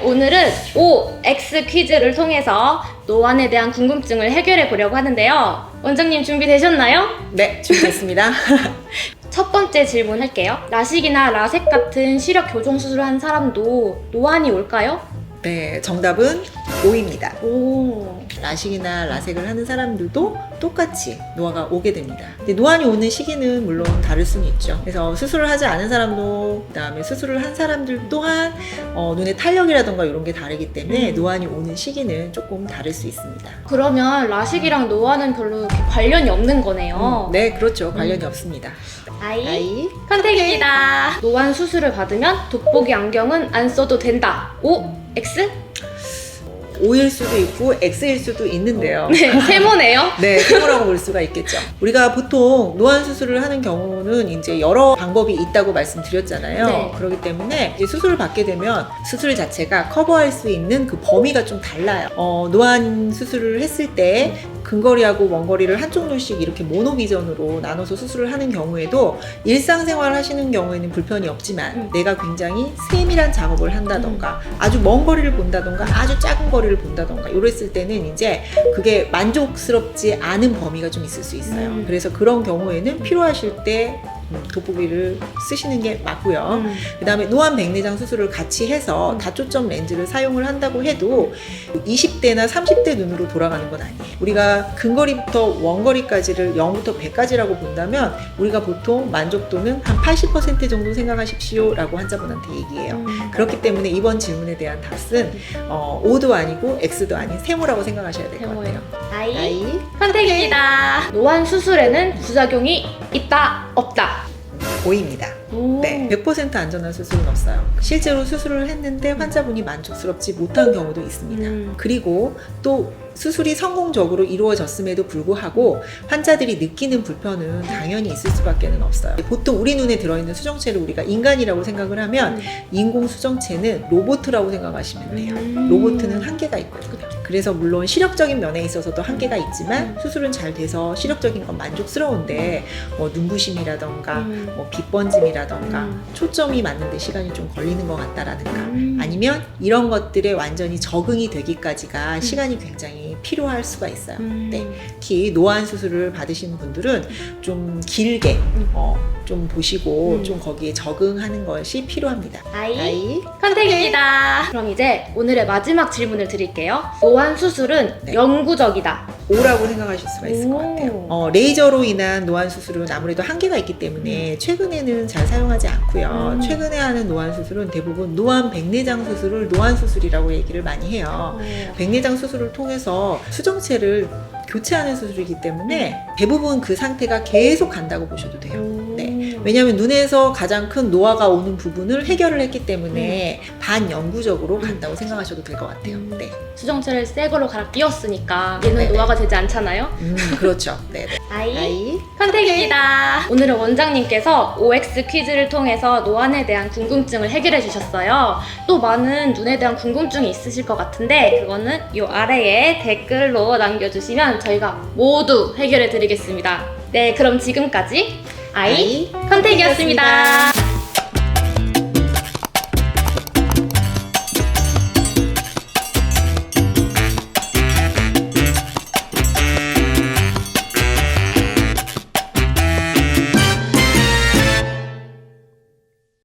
오늘은 OX 퀴즈를 통해서 노안에 대한 궁금증을 해결해 보려고 하는데요. 원장님 준비되셨나요? 네, 준비됐습니다. 첫 번째 질문 할게요. 라식이나 라섹 같은 시력 교정 수술을 한 사람도 노안이 올까요? 네, 정답은 O입니다. 오. 라식이나 라섹을 하는 사람들도 똑같이 노화가 오게 됩니다. 근데 노안이 오는 시기는 물론 다를 수는 있죠. 그래서 수술을 하지 않은 사람도, 그다음에 수술을 한 사람들 또한 눈의 탄력이라던가 이런 게 다르기 때문에 노안이 오는 시기는 조금 다를 수 있습니다. 그러면 라식이랑 노안은 별로 이렇게 관련이 없는 거네요. 네, 그렇죠. 관련이 없습니다. I 컨택입니다. 노안 수술을 받으면 돋보기 안경은 안 써도 된다. O, X? O일 수도 있고 X일 수도 있는데요. 네, 세모네요. 네, 세모라고 볼 수가 있겠죠. 우리가 보통 노안 수술을 하는 경우는 이제 여러 방법이 있다고 말씀드렸잖아요. 네. 그렇기 때문에 이제 수술을 받게 되면 수술 자체가 커버할 수 있는 그 범위가 좀 달라요. 노안 수술을 했을 때 근거리하고 먼거리를 한쪽 눈씩 이렇게 모노비전으로 나눠서 수술을 하는 경우에도 일상생활 하시는 경우에는 불편이 없지만 내가 굉장히 세밀한 작업을 한다던가 아주 먼 거리를 본다던가 아주 작은 거리를 본다던가 이랬을 때는 이제 그게 만족스럽지 않은 범위가 좀 있을 수 있어요. 그래서 그런 경우에는 필요하실 때 돋보기를 쓰시는 게 맞고요. 그 다음에 노안 백내장 수술을 같이 해서 다초점 렌즈를 사용을 한다고 해도 20대나 30대 눈으로 돌아가는 건 아니에요. 우리가 근거리부터 원거리까지를 0부터 100까지라고 본다면 우리가 보통 만족도는 한 80% 정도 생각하십시오 라고 환자분한테 얘기해요. 그렇기 때문에 이번 질문에 대한 답은 O도 아니고 X도 아닌 세모라고 생각하셔야 될 것 같아요. I 컨택입니다. 노안 수술에는 부작용이 있다, 없다. O입니다. 오. 네, 100% 안전한 수술은 없어요. 실제로 수술을 했는데 환자분이 만족스럽지 못한 경우도 있습니다. 그리고 또 수술이 성공적으로 이루어졌음에도 불구하고 환자들이 느끼는 불편은 당연히 있을 수밖에 없어요. 보통 우리 눈에 들어있는 수정체를 우리가 인간이라고 생각을 하면 인공 수정체는 로봇이라고 생각하시면 돼요. 로봇은 한계가 있거든요. 그래서 물론 시력적인 면에 있어서도 한계가 있지만 수술은 잘 돼서 시력적인 건 만족스러운데 뭐 눈부심이라던가 뭐 빛번짐이라던가 초점이 맞는데 시간이 좀 걸리는 것 같다라든가 아니면 이런 것들에 완전히 적응이 되기까지가 시간이 굉장히 필요할 수가 있어요. 네. 특히 노안 수술을 받으신 분들은 좀 길게 좀 보시고 좀 거기에 적응하는 것이 필요합니다. I 컨택입니다. 그럼 이제 오늘의 마지막 질문을 드릴게요. 노안 수술은 네. 영구적이다. O라고 생각하실 수가 있을 것 같아요. 레이저로 인한 노안 수술은 아무래도 한계가 있기 때문에 최근에는 잘 사용하지 않고요. 최근에 하는 노안 수술은 대부분 노안 백내장 수술을 노안 수술이라고 얘기를 많이 해요. 백내장 수술을 통해서 수정체를 교체하는 수술이기 때문에 대부분 그 상태가 계속 간다고 보셔도 돼요. 네. 왜냐하면 눈에서 가장 큰 노화가 오는 부분을 해결을 했기 때문에 반영구적으로 간다고 생각하셔도 될 것 같아요. 네. 수정체를 새 걸로 갈아 끼웠으니까 얘는 네네. 노화가 되지 않잖아요. 그렇죠. 네. I 컨택입니다. 오늘은 원장님께서 OX 퀴즈를 통해서 노안에 대한 궁금증을 해결해 주셨어요. 또 많은 눈에 대한 궁금증이 있으실 것 같은데 그거는 이 아래에 댓글로 남겨주시면 저희가 모두 해결해 드리겠습니다. 네, 그럼 지금까지 I 컨택이었습니다.